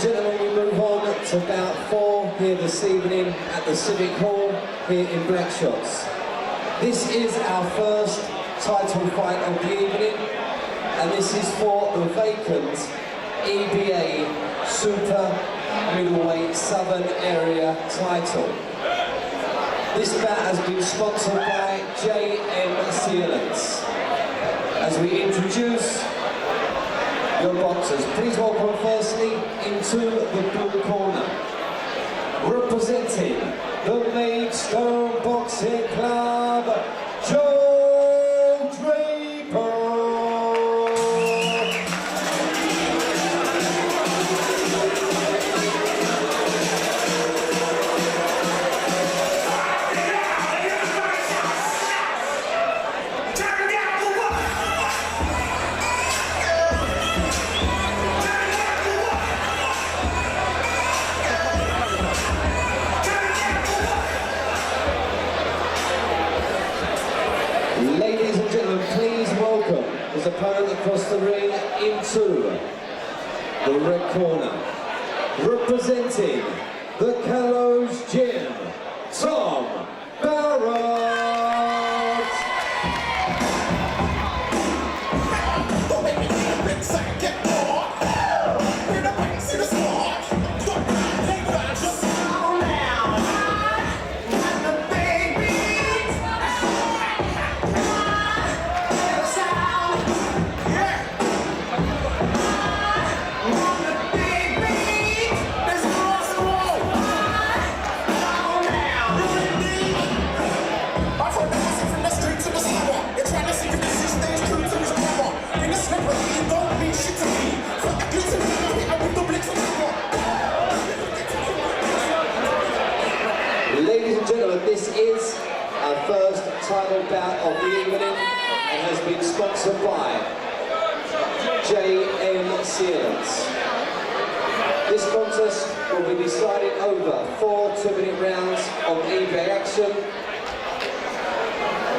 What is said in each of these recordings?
gentlemen, we move on to bout 4 here this evening at the Civic Hall here in Blackshots. This is our first title fight of the evening, and this is for the vacant EBA Super Middleweight Southern Area title. This bout has been sponsored by JM Sealants. As we introduce your boxers, please welcome firstly into the blue corner, representing the Maidstone Boxing Club, Joe Draper. Ladies and gentlemen, please welcome his opponent across the ring into the red corner, representing the Gallows Gym, Tom Barrett. Ladies and gentlemen, this is our first title bout of the evening and has been sponsored by JM Sealants. This contest will be decided over 4 2-minute rounds of EBA action,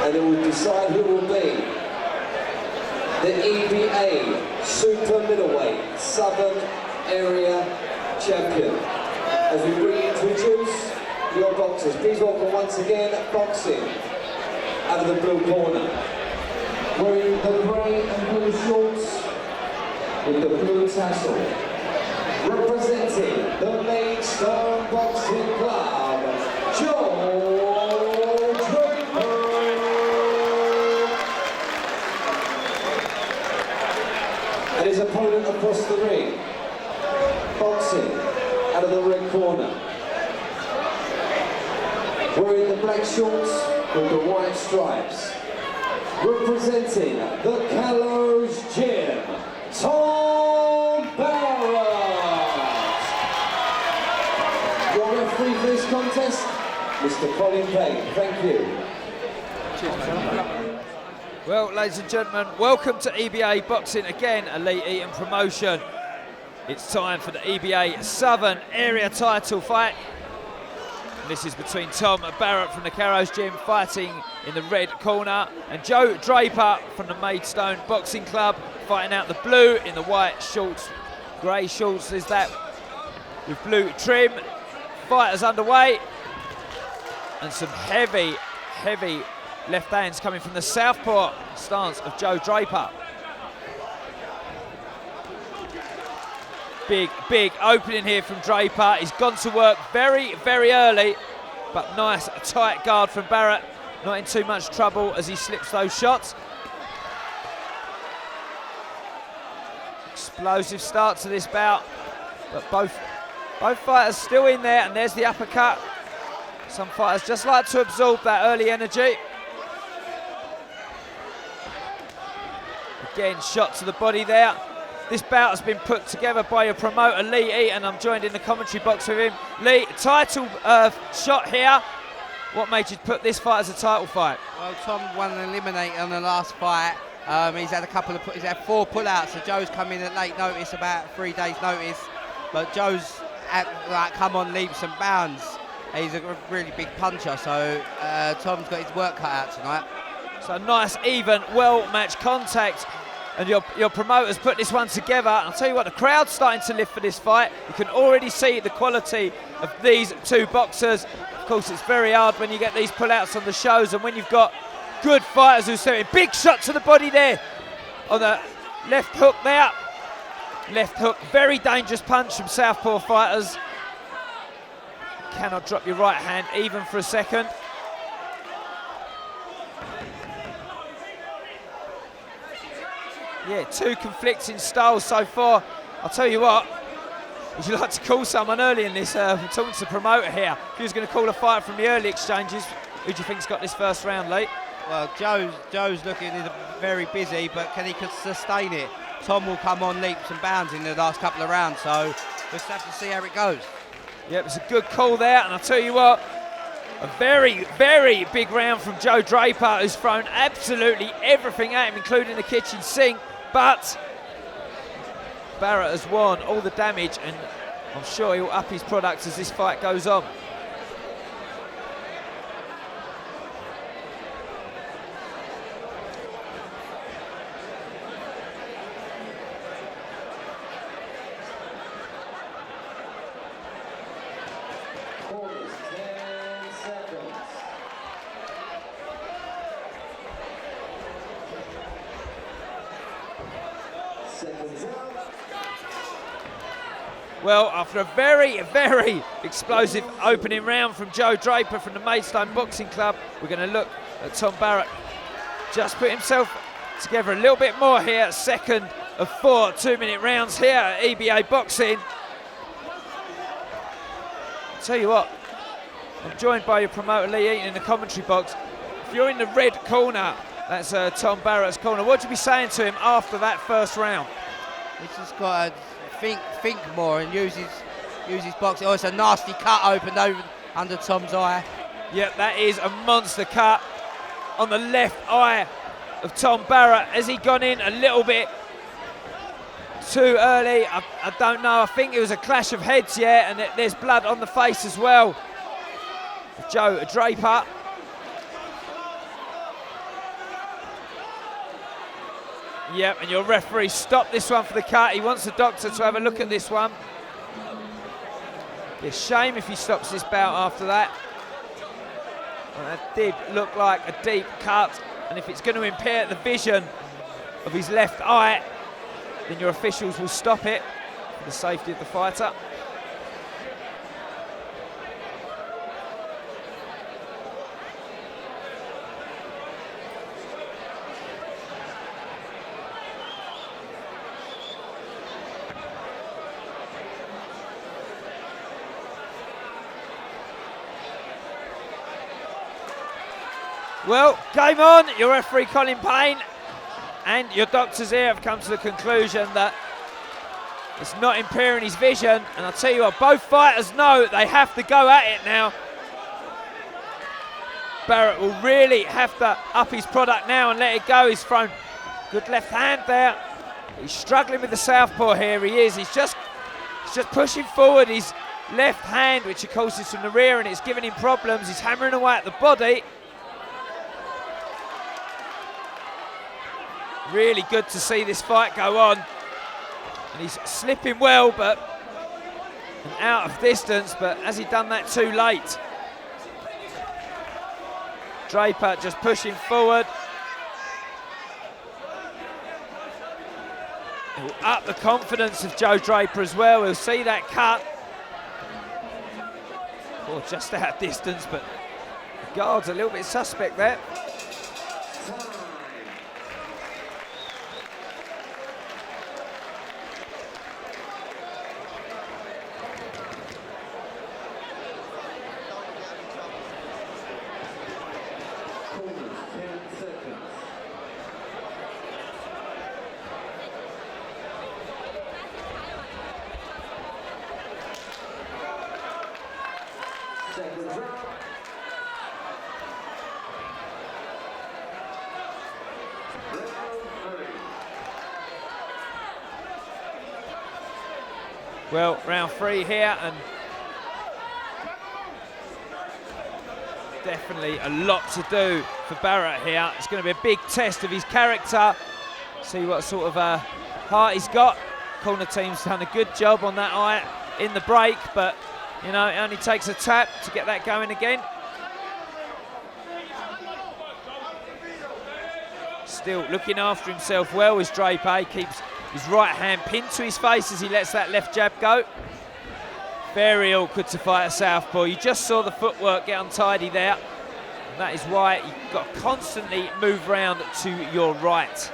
and it will decide who will be the EBA Super Middleweight Southern Area Champion. As we reintroduce your boxers, please welcome once again, boxing out of the blue corner, wearing the grey and blue shorts with the blue tassel, representing the Maidstone Boxing Club, Joe Draper. And his opponent across the ring, boxing out of the red corner, wearing the black shorts with the white stripes, representing the Gallows Gym, Tom Barrett. Your referee for this contest, Mr. Colin Payne. Thank you. Well, ladies and gentlemen, welcome to EBA Boxing again, Elite Eaton promotion. It's time for the EBA Southern Area title fight. This is between Tom Barrett from the Gallows Gym fighting in the red corner, and Joe Draper from the Maidstone Boxing Club fighting out the blue in the white shorts. Grey shorts is that with blue trim. Fighters underway, and some heavy left hands coming from the southpaw stance of Joe Draper. Big opening here from Draper. He's gone to work very early, but nice tight guard from Barrett. Not in too much trouble as he slips those shots. Explosive start to this bout, but both fighters still in there, and there's the uppercut. Some fighters just like to absorb that early energy. Again, shot to the body there. This bout has been put together by your promoter, Lee Eaton. I'm joined in the commentary box with him. Lee, title shot here. What made you put this fight as a title fight? Well, Tom won an eliminator on the last fight. He's had he's had 4 pullouts, so Joe's come in at late notice, about 3 days notice. But Joe's come on leaps and bounds. He's a really big puncher, so Tom's got his work cut out tonight. So nice, even, well-matched contact and your promoters put this one together. I'll tell you what, the crowd's starting to lift for this fight. You can already see the quality of these two boxers. Of course, it's very hard when you get these pullouts on the shows, and when you've got good fighters who say big shot to the body there on the left hook there. Left hook, very dangerous punch from southpaw fighters. Cannot drop your right hand even for a second. Yeah, two conflicting styles so far. I'll tell you what, would you like to call someone early in this? We're talking to the promoter here. If he was going to call a fight from the early exchanges, who do you think's got this first round, Lee? Well, Joe's looking very busy, but can he sustain it? Tom will come on leaps and bounds in the last couple of rounds, so we'll just have to see how it goes. Yeah, it's a good call there, and I'll tell you what, a very, very big round from Joe Draper, who's thrown absolutely everything at him, including the kitchen sink, but Barrett has won all the damage, and I'm sure he'll up his products as this fight goes on. Well, after a very, very explosive opening round from Joe Draper from the Maidstone Boxing Club, we're going to look at Tom Barrett. Just put himself together a little bit more here. Second of 4 2-minute rounds here at EBA Boxing. I'll tell you what, I'm joined by your promoter Lee Eaton in the commentary box. If you're in the red corner, that's Tom Barrett's corner, what would you be saying to him after that first round? He's just got to think more and use his boxing. Oh, it's a nasty cut opened over under Tom's eye. Yep, that is a monster cut on the left eye of Tom Barrett. Has he gone in a little bit too early? I don't know. I think it was a clash of heads, yeah, and there's blood on the face as well. Joe Draper. Yep, and your referee stopped this one for the cut. He wants the doctor to have a look at this one. Be a shame if he stops this bout after that. And that did look like a deep cut, and if it's going to impair the vision of his left eye, then your officials will stop it for the safety of the fighter. Well, game on. Your referee Colin Payne and your doctors here have come to the conclusion that it's not impairing his vision. And I'll tell you what, both fighters know they have to go at it now. Barrett will really have to up his product now and let it go. He's thrown good left hand there. He's struggling with the southpaw here. He is. He's just pushing forward his left hand, which of course is from the rear, and it's giving him problems. He's hammering away at the body. Really good to see this fight go on. And he's slipping well, but and out of distance, but has he done that too late? Draper just pushing forward. He'll up the confidence of Joe Draper as well. We'll see that cut. Oh, just out of distance, but the guard's a little bit suspect there. Well, round 3 here, and definitely a lot to do for Barrett here. It's going to be a big test of his character. See what sort of heart he's got. Corner team's done a good job on that eye in the break, but you know, it only takes a tap to get that going again. Still looking after himself well is Draper. He keeps his right hand pinned to his face as he lets that left jab go. Very awkward to fight a southpaw. You just saw the footwork get untidy there. And that is why you've got to constantly move round to your right.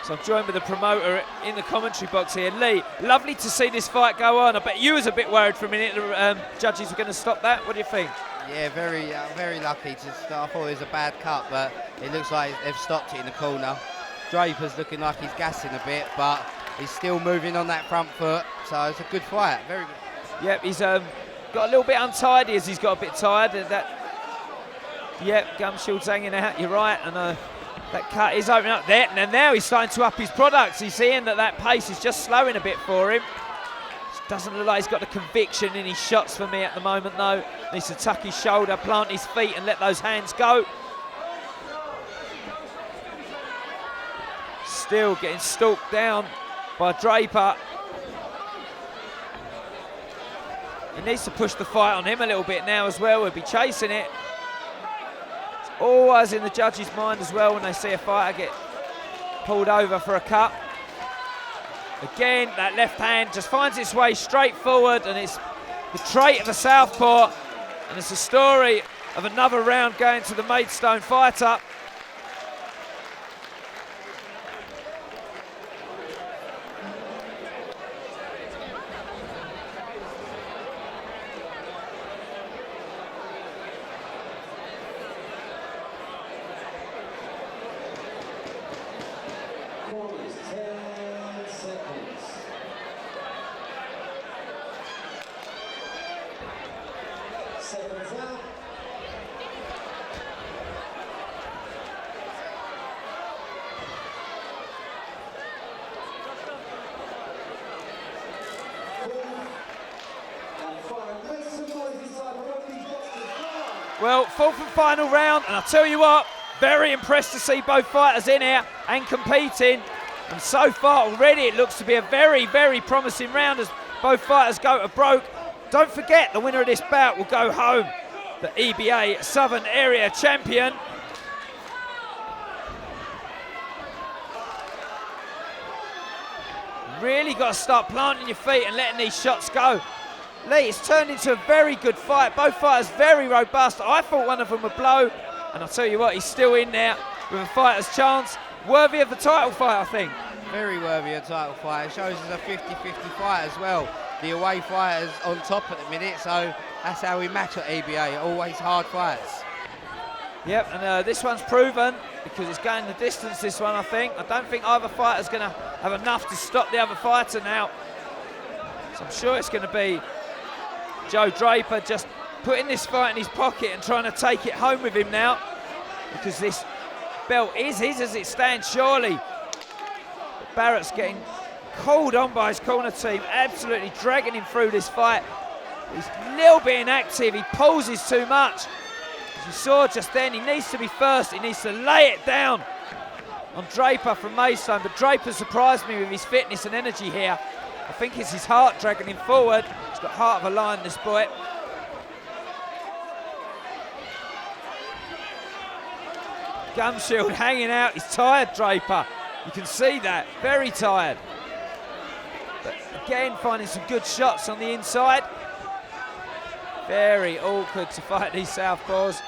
So I'm joined with the promoter in the commentary box here. Lee, lovely to see this fight go on. I bet you was a bit worried for a minute the judges were going to stop that. What do you think? Yeah, very lucky to start. I thought it was a bad cut, but it looks like they've stopped it in the corner. Draper's looking like he's gassing a bit, but he's still moving on that front foot, so it's a good fight, very good. Yep, he's got a little bit untidy as he's got a bit tired. Yep, gum shield's hanging out, you're right, and that cut is opening up there, and now he's starting to up his products. He's seeing that pace is just slowing a bit for him. Doesn't look like he's got the conviction in his shots for me at the moment, though. Needs to tuck his shoulder, plant his feet, and let those hands go. Still getting stalked down by Draper. He needs to push the fight on him a little bit now as well. We'll be chasing it. It's always in the judge's mind as well when they see a fighter get pulled over for a cut. Again, that left hand just finds its way straight forward, and it's the trait of a southpaw, and it's a story of another round going to the Maidstone fighter. Well, fourth and final round, and I'll tell you what, very impressed to see both fighters in here and competing. And so far already it looks to be a very, very promising round as both fighters go to broke. Don't forget, the winner of this bout will go home, the EBA Southern Area Champion. Really got to start planting your feet and letting these shots go. Lee, it's turned into a very good fight. Both fighters very robust. I thought one of them would blow, and I'll tell you what, he's still in there with a fighter's chance. Worthy of the title fight, I think. Very worthy of the title fight. It shows it's a 50-50 fight as well. The away fighter's on top at the minute, so that's how we match at EBA. Always hard fights. Yep, and this one's proven because it's going the distance, this one, I think. I don't think either fighter's going to have enough to stop the other fighter now. So I'm sure it's going to be Joe Draper just putting this fight in his pocket and trying to take it home with him now, because this belt is his as it stands, surely. But Barrett's getting called on by his corner team, absolutely dragging him through this fight. He's a little bit inactive, he pauses too much. As you saw just then, he needs to be first, he needs to lay it down on Draper from Maidstone, but Draper surprised me with his fitness and energy here. I think it's his heart dragging him forward. He's got heart of a lion, this boy. Gum shield hanging out. He's tired, Draper. You can see that. Very tired. But again, finding some good shots on the inside. Very awkward to fight these southpaws.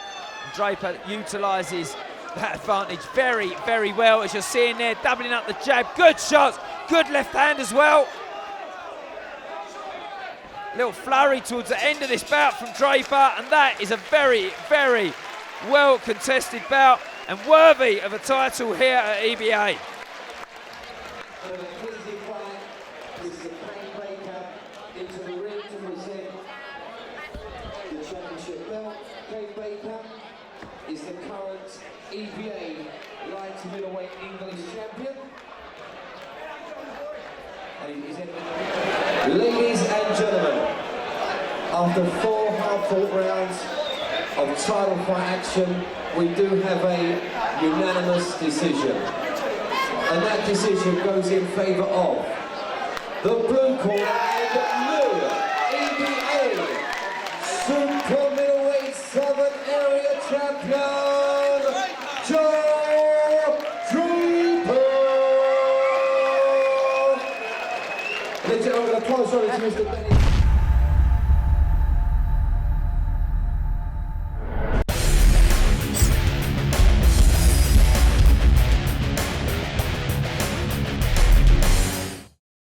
And Draper utilises that advantage very, very well, as you're seeing there, doubling up the jab. Good shots. Good left hand as well. Little flurry towards the end of this bout from Draper, and that is a very, very well contested bout and worthy of a title here at EBA. Is the current EBA light middleweight English champion. Ladies and gentlemen, after 4 hard-fought rounds of title fight action, we do have a unanimous decision. And that decision goes in favour of the blue corner and new EBA Super Middleweight Southern Area Champion, Joe Draper. Ladies and gentlemen, applause to Mr.